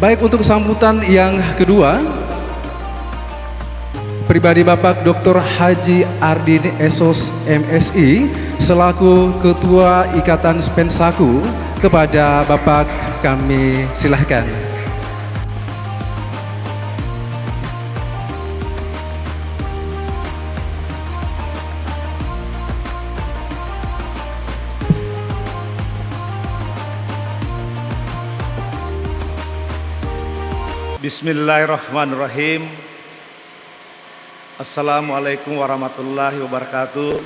Baik, untuk sambutan yang kedua, pribadi Bapak Dr. Haji Ardin Esos MSI selaku Ketua Ikatan Spensaku, kepada Bapak kami silahkan. Bismillahirrahmanirrahim. Assalamualaikum warahmatullahi wabarakatuh.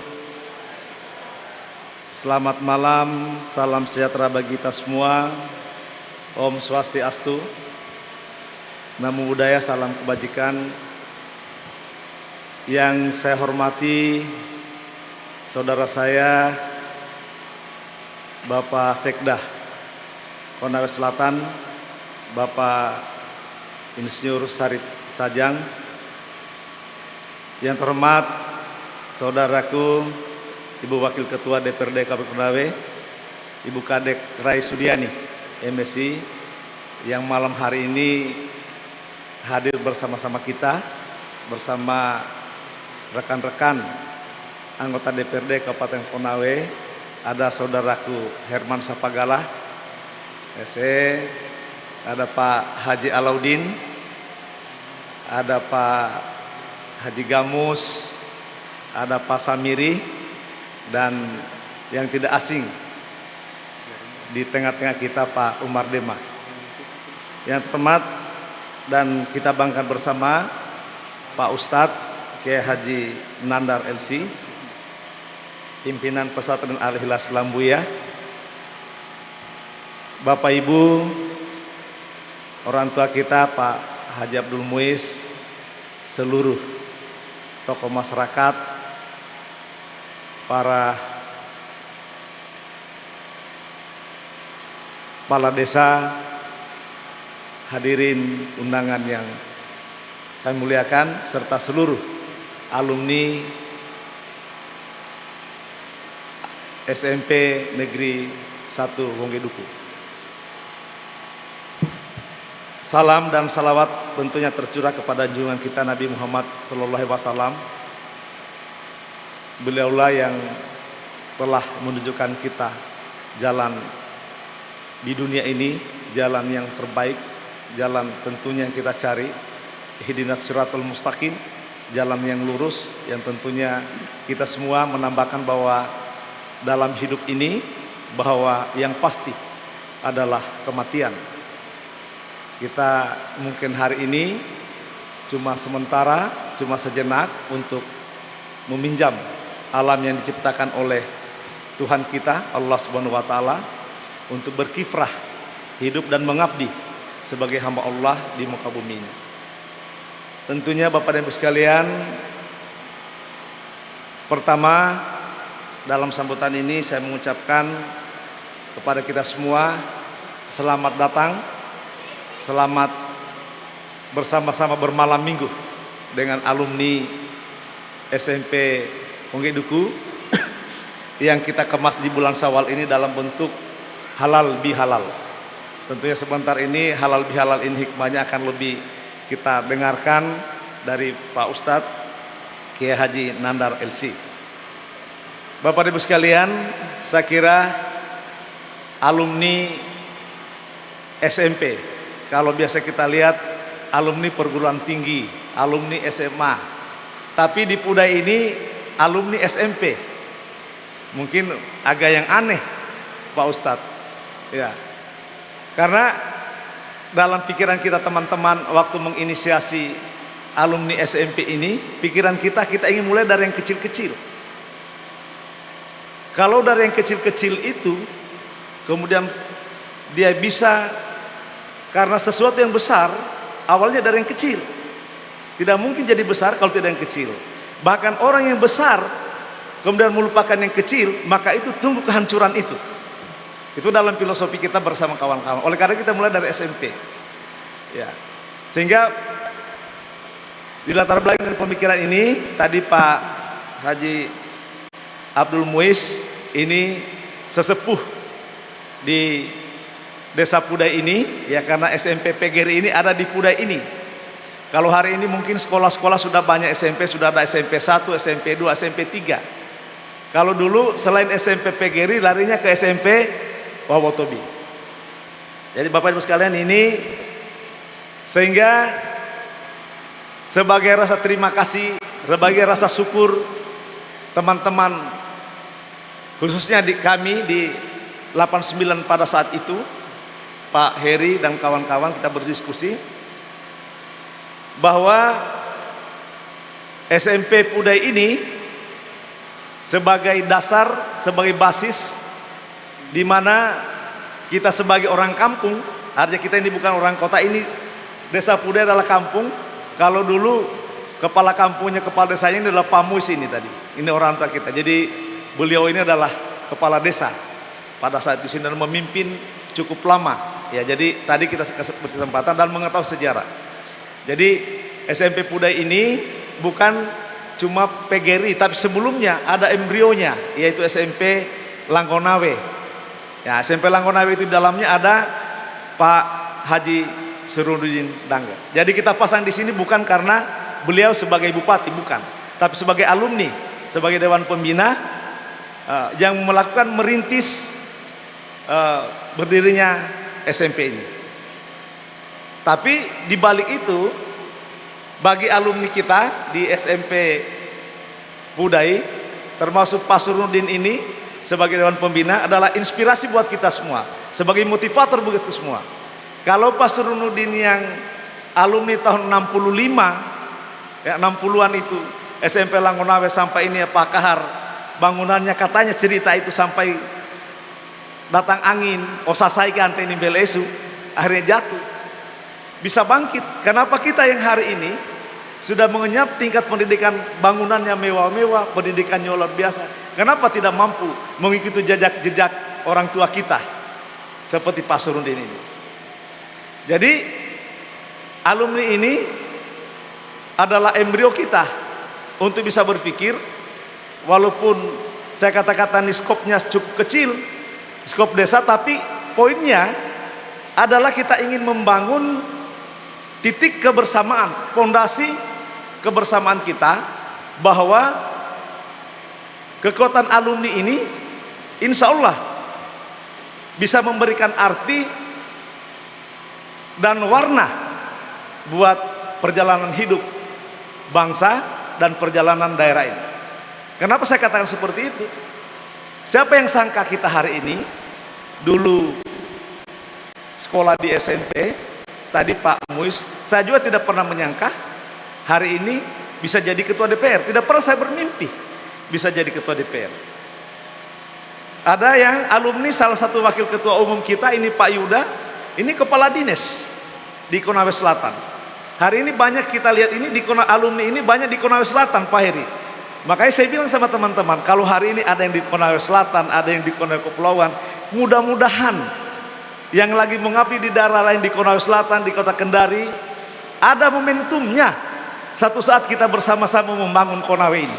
Selamat malam, salam sejahtera bagi kita semua. Om Swastiastu, Namo Buddhaya, salam kebajikan. Yang saya hormati saudara saya Bapak Sekda Konawe Selatan, Bapak Insinyur Sarip Sajang. Yang terhormat saudaraku Ibu Wakil Ketua DPRD Kabupaten Konawe, Ibu Kadek Rai Sudiani MSI, yang malam hari ini hadir bersama-sama kita, bersama rekan-rekan anggota DPRD Kabupaten Konawe. Ada saudaraku Herman Sapagalah SE, ada Pak Haji Alaudin, ada Pak Haji Gamus, ada Pak Samiri, dan yang tidak asing di tengah-tengah kita Pak Umar Dema. Yang terhormat dan kita banggakan bersama Pak Ustadz Kiai Haji Nandar LC, pimpinan Pesantren Al-Ikhlas Lambuya, Bapak Ibu, orang tua kita Pak Haji Abdul Muiz, seluruh tokoh masyarakat, para kepala desa, hadirin undangan yang kami muliakan, serta seluruh alumni SMP Negeri 1 Wongeduku. Salam dan salawat tentunya tercurah kepada junjungan kita Nabi Muhammad SAW. Beliaulah yang telah menunjukkan kita jalan di dunia ini, jalan yang terbaik, jalan tentunya yang kita cari, ihdinas siratal mustaqim, jalan yang lurus, yang tentunya kita semua menambahkan bahwa dalam hidup ini bahwa yang pasti adalah kematian. Kita mungkin hari ini cuma sementara, cuma sejenak untuk meminjam alam yang diciptakan oleh Tuhan kita Allah Subhanahu wa taala untuk berkiprah hidup dan mengabdi sebagai hamba Allah di muka bumi ini. Tentunya Bapak dan Ibu sekalian, pertama dalam sambutan ini saya mengucapkan kepada kita semua selamat datang, selamat bersama-sama bermalam minggu dengan alumni SMP Wongeduku yang kita kemas di bulan Syawal ini dalam bentuk halal bihalal. Tentunya sebentar ini halal bihalal ini hikmahnya akan lebih kita dengarkan dari Pak Ustadz Kiai Haji Nandar LC. Bapak Ibu sekalian, saya kira alumni SMP, kalau biasa kita lihat alumni perguruan tinggi, alumni SMA, tapi di Pudai ini alumni SMP. Mungkin agak yang aneh Pak Ustadz, ya. Karena dalam pikiran kita teman-teman waktu menginisiasi alumni SMP ini, pikiran kita ingin mulai dari yang kecil-kecil. Kalau dari yang kecil-kecil itu, kemudian dia bisa, karena sesuatu yang besar awalnya dari yang kecil. Tidak mungkin jadi besar kalau tidak yang kecil. Bahkan orang yang besar kemudian melupakan yang kecil, maka itu tunggu kehancuran itu. Itu dalam filosofi kita bersama kawan-kawan. Oleh karena kita mulai dari SMP. Ya. Sehingga di latar belakang dari pemikiran ini, tadi Pak Haji Abdul Muiz ini sesepuh di Desa Pudai ini, ya karena SMP PGRI ini ada di Pudai ini. Kalau hari ini mungkin sekolah-sekolah sudah banyak SMP, sudah ada SMP 1, SMP 2, SMP 3. Kalau dulu selain SMP PGRI larinya ke SMP Wawotobi. Jadi Bapak Ibu sekalian, ini sehingga sebagai rasa terima kasih, sebagai rasa syukur teman-teman, khususnya kami di 89 pada saat itu, Pak Heri dan kawan-kawan, kita berdiskusi bahwa SMP Pudai ini sebagai dasar, sebagai basis di mana kita sebagai orang kampung, artinya kita ini bukan orang kota, ini Desa Pudai adalah kampung. Kalau dulu kepala kampungnya, kepala desanya ini adalah Pak Muis ini tadi. Ini orang tua kita. Jadi beliau ini adalah kepala desa pada saat di sini dan memimpin cukup lama. Ya, jadi tadi kita berkesempatan dan mengetahui sejarah. Jadi SMP Pudai ini bukan cuma PGRI, tapi sebelumnya ada embrionya, yaitu SMP Langkonawe. Ya, SMP Langkonawe itu di dalamnya ada Pak Haji Serudin Dangga. Jadi kita pasang di sini bukan karena beliau sebagai bupati, bukan, tapi sebagai alumni, sebagai dewan pembina yang melakukan merintis berdirinya SMP ini. Tapi di balik itu, bagi alumni kita di SMP Pudai, termasuk Pak Surudin ini sebagai dewan pembina, adalah inspirasi buat kita semua, sebagai motivator buat kita semua. Kalau Pak Surudin yang alumni tahun 65, ya 60-an itu, SMP Langkonawe sampai ini ya Pak Kahar, bangunannya katanya cerita itu sampai datang angin, osasai ganti ini belesu, akhirnya jatuh. Bisa bangkit. Kenapa kita yang hari ini sudah mengenyap tingkat pendidikan, bangunannya mewah-mewah, pendidikannya luar biasa, kenapa tidak mampu mengikuti jejak-jejak orang tua kita seperti Pak Surudin ini? Jadi alumni ini adalah embrio kita untuk bisa berpikir, walaupun saya kata-kata ini skopnya cukup kecil, skop desa, tapi poinnya adalah kita ingin membangun titik kebersamaan, fondasi kebersamaan kita, bahwa kekuatan alumni ini insya Allah bisa memberikan arti dan warna buat perjalanan hidup bangsa dan perjalanan daerah ini. Kenapa saya katakan seperti itu? Siapa yang sangka kita hari ini dulu sekolah di SMP, tadi Pak Muis, saya juga tidak pernah menyangka hari ini bisa jadi ketua DPR. Tidak pernah saya bermimpi bisa jadi ketua DPR. Ada yang alumni, salah satu wakil ketua umum kita ini Pak Yuda, ini kepala dinas di Konawe Selatan. Hari ini banyak kita lihat ini di alumni ini banyak di Konawe Selatan, Pak Heri. Makanya saya bilang sama teman-teman, kalau hari ini ada yang di Konawe Selatan, ada yang di Konawe Kepulauan, mudah-mudahan yang lagi mengabdi di daerah lain di Konawe Selatan, di Kota Kendari, ada momentumnya satu saat kita bersama-sama membangun Konawe ini.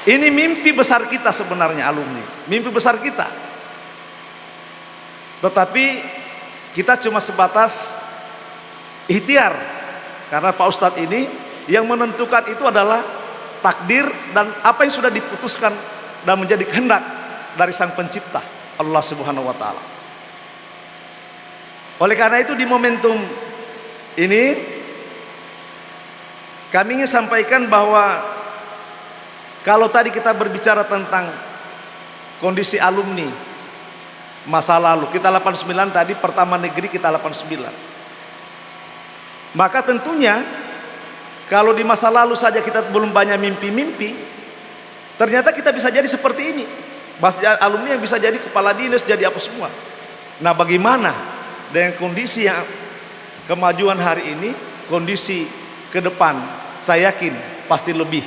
Ini mimpi besar kita sebenarnya alumni, mimpi besar kita. Tetapi kita cuma sebatas ikhtiar, karena Pak Ustadz ini yang menentukan itu adalah takdir dan apa yang sudah diputuskan dan menjadi kehendak dari Sang Pencipta, Allah Subhanahu wa Ta'ala. Oleh karena itu di momentum ini kami ingin sampaikan bahwa kalau tadi kita berbicara tentang kondisi alumni masa lalu, kita 89 tadi, pertama negeri kita 89. Maka tentunya kalau di masa lalu saja kita belum banyak mimpi-mimpi, ternyata kita bisa jadi seperti ini. Alumni yang bisa jadi kepala dinas, jadi apa semua. Nah, bagaimana dengan kondisi yang kemajuan hari ini, kondisi ke depan, saya yakin pasti lebih.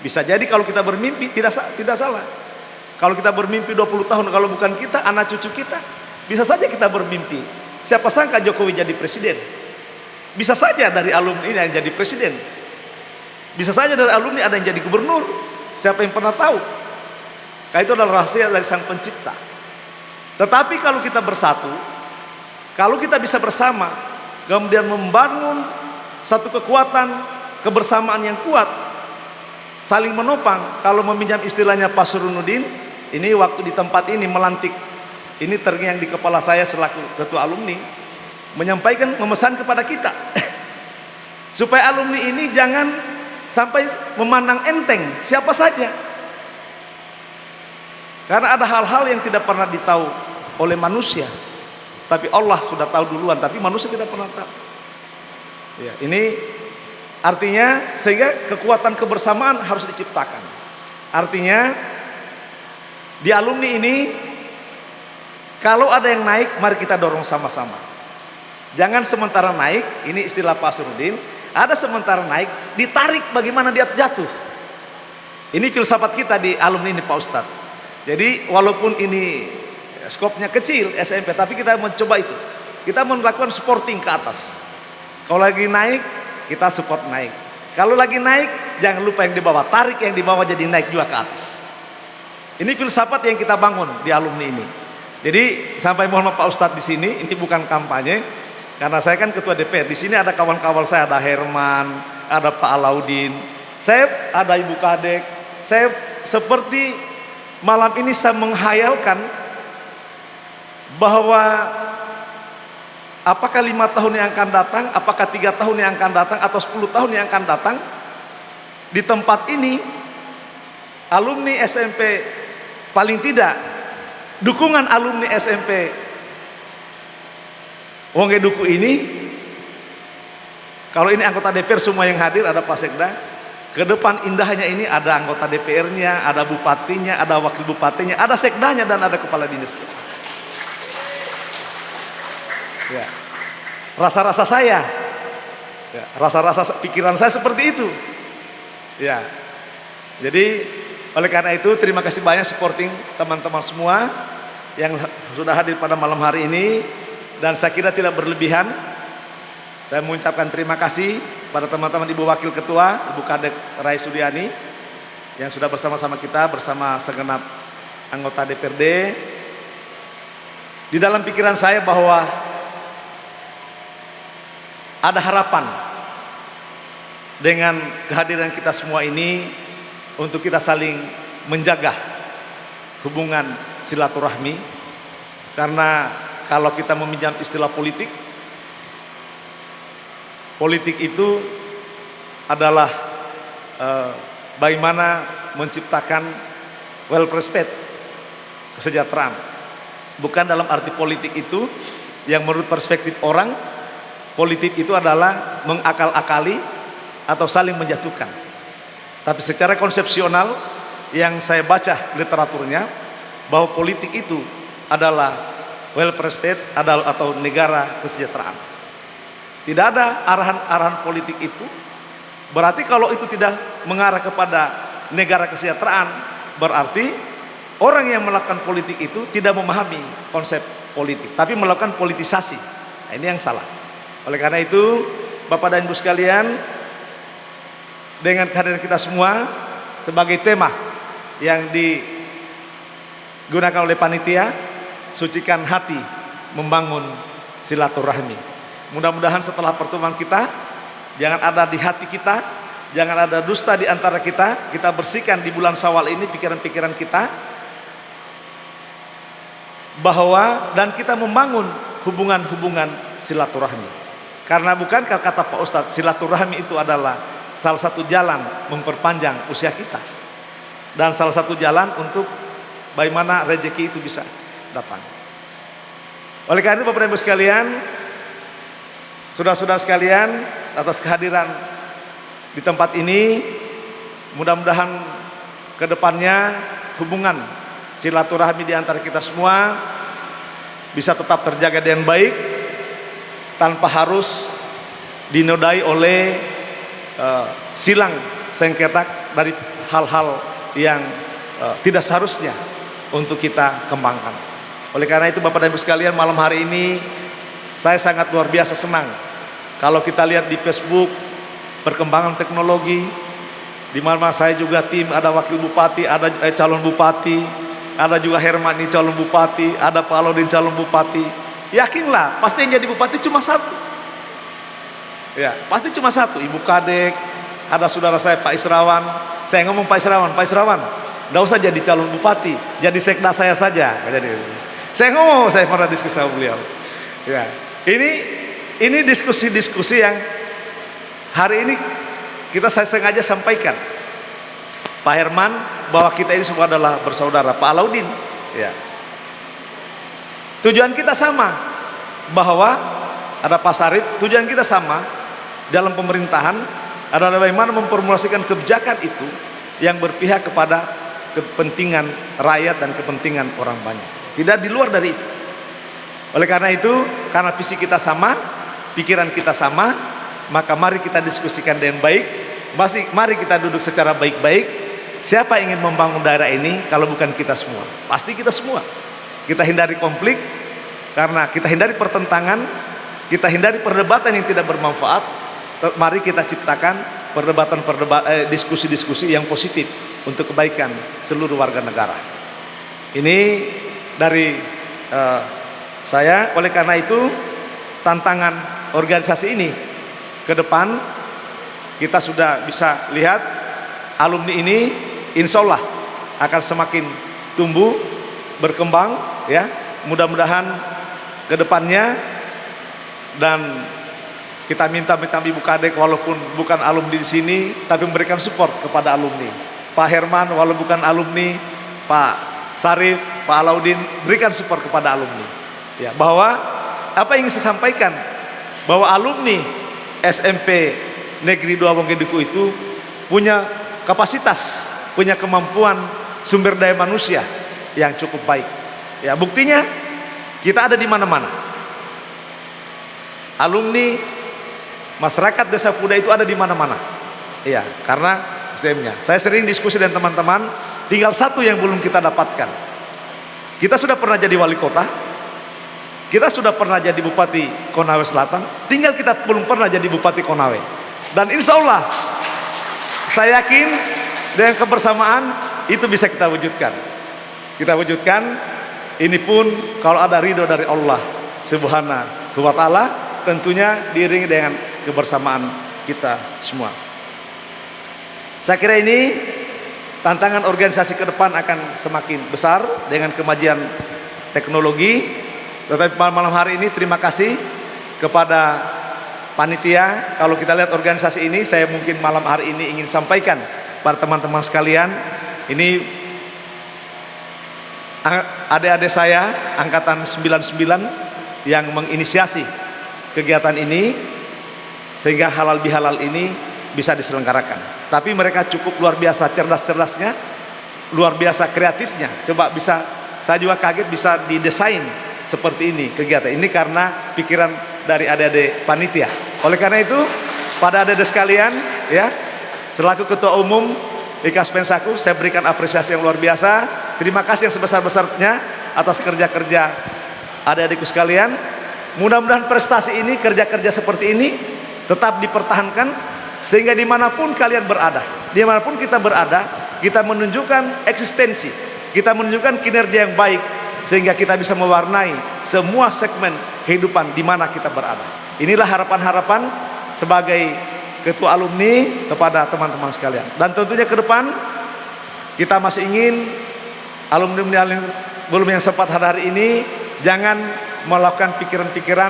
Bisa jadi kalau kita bermimpi tidak salah. Kalau kita bermimpi 20 tahun, kalau bukan kita, anak cucu kita, bisa saja kita bermimpi. Siapa sangka Jokowi jadi presiden? Bisa saja dari alumni ini yang jadi presiden. Bisa saja dari alumni ada yang jadi gubernur. Siapa yang pernah tahu? Nah, itu adalah rahasia dari Sang Pencipta. Tetapi kalau kita bersatu, kalau kita bisa bersama, kemudian membangun satu kekuatan kebersamaan yang kuat, saling menopang. Kalau meminjam istilahnya Pak Surunuddin, ini waktu di tempat ini melantik, ini terngiang di kepala saya selaku ketua alumni, menyampaikan, memesan kepada kita supaya alumni ini jangan sampai memandang enteng siapa saja, karena ada hal-hal yang tidak pernah ditahu oleh manusia, tapi Allah sudah tahu duluan, tapi manusia tidak pernah tahu. Ya, ini artinya sehingga kekuatan kebersamaan harus diciptakan. Artinya di alumni ini kalau ada yang naik, mari kita dorong sama-sama. Jangan sementara naik, ini istilah Pak Suruddin, ada sementara naik, ditarik bagaimana dia jatuh. Ini filsafat kita di alumni ini Pak Ustadz. Jadi walaupun ini skopnya kecil SMP, tapi kita mencoba itu. Kita melakukan supporting ke atas. Kalau lagi naik, kita support naik. Kalau lagi naik, jangan lupa yang di bawah, tarik yang di bawah jadi naik juga ke atas. Ini filsafat yang kita bangun di alumni ini. Jadi sampai mohon maaf Pak Ustadz di sini, ini bukan kampanye, karena saya kan ketua DPR. Di sini ada kawan-kawan saya, ada Herman, ada Pak Alaudin, saya ada Ibu Kadek. Saya seperti malam ini saya menghayalkan bahwa apakah 5 tahun yang akan datang, apakah 3 tahun yang akan datang, atau 10 tahun yang akan datang, di tempat ini alumni SMP, paling tidak dukungan alumni SMP Wonge Duku ini, kalau ini anggota DPR semua yang hadir, ada Pak Sekda, ke depan indahnya ini ada anggota DPR-nya, ada bupatinya, ada wakil bupatinya, ada sekdanya, dan ada kepala dinas. Ya. Rasa-rasa saya, ya, rasa-rasa pikiran saya seperti itu. Ya. Jadi oleh karena itu terima kasih banyak supporting teman-teman semua yang sudah hadir pada malam hari ini, dan saya kira tidak berlebihan. Saya mengucapkan terima kasih pada teman-teman Ibu Wakil Ketua, Ibu Kadek Rai Sudiani, yang sudah bersama-sama kita, bersama segenap anggota DPRD. Di dalam pikiran saya bahwa ada harapan dengan kehadiran kita semua ini untuk kita saling menjaga hubungan silaturahmi. Karena kalau kita meminjam istilah politik, politik itu adalah bagaimana menciptakan welfare state, kesejahteraan. Bukan dalam arti politik itu yang menurut perspektif orang, politik itu adalah mengakal-akali atau saling menjatuhkan. Tapi secara konsepsional yang saya baca literaturnya, bahwa politik itu adalah welfare state atau negara kesejahteraan. Tidak ada arahan-arahan politik itu. Berarti kalau itu tidak mengarah kepada negara kesejahteraan, berarti orang yang melakukan politik itu tidak memahami konsep politik, tapi melakukan politisasi. Nah, ini yang salah. Oleh karena itu, Bapak dan Ibu sekalian, dengan kehadiran kita semua sebagai tema yang digunakan oleh panitia, sucikan hati membangun silaturahmi. Mudah-mudahan setelah pertemuan kita, jangan ada di hati kita, jangan ada dusta di antara kita. Kita bersihkan di bulan Syawal ini pikiran-pikiran kita, bahwa dan kita membangun hubungan-hubungan silaturahmi. Karena bukankah kata Pak Ustadz, silaturahmi itu adalah salah satu jalan memperpanjang usia kita, dan salah satu jalan untuk bagaimana rezeki itu bisa datang. Oleh karena itu Bapak dan Ibu sekalian, saudara-saudara sekalian, atas kehadiran di tempat ini, mudah-mudahan ke depannya hubungan silaturahmi di antara kita semua bisa tetap terjaga dengan baik, tanpa harus dinodai oleh silang sengketa dari hal-hal yang tidak seharusnya untuk kita kembangkan. Oleh karena itu Bapak dan Ibu sekalian, malam hari ini saya sangat luar biasa senang kalau kita lihat di Facebook perkembangan teknologi, di mana saya juga tim, ada wakil bupati, ada calon bupati, ada juga Herman ini calon bupati, ada Pak Alaudin calon bupati. Yakinlah, pasti yang jadi bupati cuma satu. Ya, pasti cuma satu. Ibu Kadek, ada saudara saya Pak Israwan. Saya ngomong Pak Israwan, nggak usah jadi calon bupati, jadi sekda saya saja. Saya ngomong, saya pernah diskusi sama beliau. Ya, ini diskusi-diskusi yang hari ini saya sengaja sampaikan. Pak Herman, bahwa kita ini semua adalah bersaudara. Pak Alaudin, ya. Tujuan kita sama, bahwa ada Pak Sarip, tujuan kita sama dalam pemerintahan adalah bagaimana memformulasikan kebijakan itu yang berpihak kepada kepentingan rakyat dan kepentingan orang banyak. Tidak di luar dari itu. Oleh karena itu, karena visi kita sama, pikiran kita sama, maka mari kita diskusikan dengan baik. Mari kita duduk secara baik-baik. Siapa yang ingin membangun daerah ini kalau bukan kita semua? Pasti kita semua. Kita hindari konflik, karena kita hindari pertentangan, kita hindari perdebatan yang tidak bermanfaat. Mari kita ciptakan diskusi-diskusi yang positif untuk kebaikan seluruh warga negara. Ini dari saya. Oleh karena itu, tantangan organisasi ini ke depan kita sudah bisa lihat alumni ini insya Allah akan semakin tumbuh, berkembang, ya. Mudah-mudahan ke depannya, dan kita minta Ibu Kadek walaupun bukan alumni di sini, tapi memberikan support kepada alumni. Pak Herman walaupun bukan alumni, Pak Sarif, Pak Alaudin, berikan support kepada alumni. Ya, bahwa apa yang ingin saya sampaikan, bahwa alumni SMP Negeri 2 Bongkeduku itu punya kapasitas, punya kemampuan sumber daya manusia yang cukup baik. Ya, buktinya kita ada di mana-mana. Alumni masyarakat Desa Puda itu ada di mana-mana. Iya, karena SDM-nya. Saya sering diskusi dengan teman-teman, tinggal satu yang belum kita dapatkan. Kita sudah pernah jadi wali kota, kita sudah pernah jadi Bupati Konawe Selatan, tinggal kita belum pernah jadi Bupati Konawe. Dan insya Allah, saya yakin dengan kebersamaan itu bisa kita wujudkan. Kita wujudkan, ini pun kalau ada ridho dari Allah Subhanahu wa Ta'ala, tentunya diiringi dengan kebersamaan kita semua. Saya kira ini tantangan organisasi ke depan akan semakin besar dengan kemajuan teknologi. Tetapi malam hari ini terima kasih kepada panitia. Kalau kita lihat organisasi ini, saya mungkin malam hari ini ingin sampaikan pada teman-teman sekalian, ini adik-adik saya angkatan 99 yang menginisiasi kegiatan ini, sehingga halal bihalal ini bisa diselenggarakan. Tapi mereka cukup luar biasa cerdas-cerdasnya, luar biasa kreatifnya. Coba bisa, saya juga kaget bisa didesain seperti ini kegiatan ini karena pikiran dari adik-adik panitia. Oleh karena itu, pada adik-adik sekalian, ya, selaku Ketua Umum IKAS Pensaku, saya berikan apresiasi yang luar biasa. Terima kasih yang sebesar-besarnya atas kerja-kerja adik-adikku sekalian. Mudah-mudahan prestasi ini, kerja-kerja seperti ini tetap dipertahankan, sehingga dimanapun kalian berada, dimanapun kita berada, kita menunjukkan eksistensi, kita menunjukkan kinerja yang baik, sehingga kita bisa mewarnai semua segmen kehidupan di mana kita berada. Inilah harapan-harapan sebagai Ketua alumni kepada teman-teman sekalian. Dan tentunya ke depan kita masih ingin alumni belum yang sempat hari ini jangan melakukan pikiran-pikiran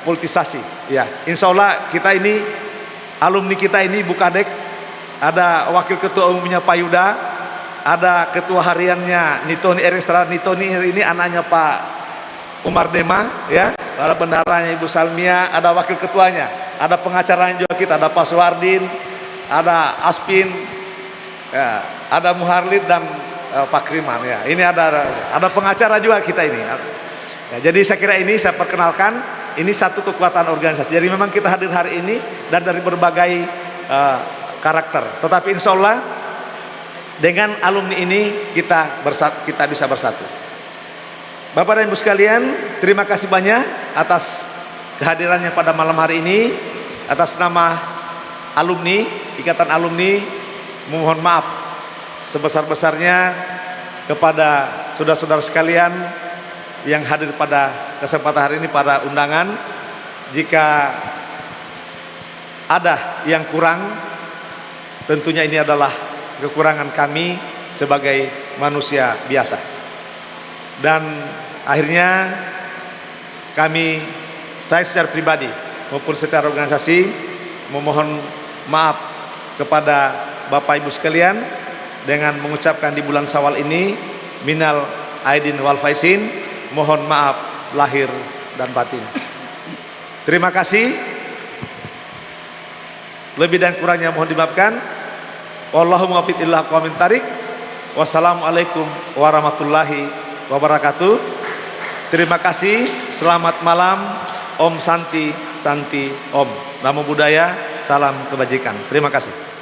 politisasi. Ya, insya Allah kita ini alumni kita ini Bu Kadek, ada wakil ketua umumnya Pak Yuda, ada ketua hariannya Nitoni Erestra. Nitoni ini anaknya Pak Umar Dema, ya, ada bendaranya Ibu Salmia, ada wakil ketuanya, ada pengacaranya juga kita, ada Pak Suwardin, ada Aspin, ya, ada Muharlid dan Pak Kriman, ya. Ini ada pengacara juga kita ini. Ya, jadi saya kira ini saya perkenalkan, ini satu kekuatan organisasi. Jadi memang kita hadir hari ini dan dari berbagai karakter. Tetapi insya Allah dengan alumni ini kita bisa bersatu. Bapak dan Ibu sekalian, terima kasih banyak atas kehadirannya pada malam hari ini. Atas nama alumni, Ikatan Alumni, mohon maaf sebesar-besarnya kepada saudara-saudara sekalian yang hadir pada kesempatan hari ini, pada undangan, jika ada yang kurang, tentunya ini adalah kekurangan kami sebagai manusia biasa. Dan akhirnya saya secara pribadi maupun secara organisasi memohon maaf kepada Bapak Ibu sekalian dengan mengucapkan di bulan Syawal ini minal aidin wal faizin, mohon maaf lahir dan batin. Terima kasih. Lebih dan kurangnya mohon dimaafkan. Wallahumma waffiq illa aqwamit thariq. Wassalamualaikum warahmatullahi wabarakatuh. Terima kasih. Selamat malam. Om Santi Santi Om. Namo Buddhaya. Salam kebajikan. Terima kasih.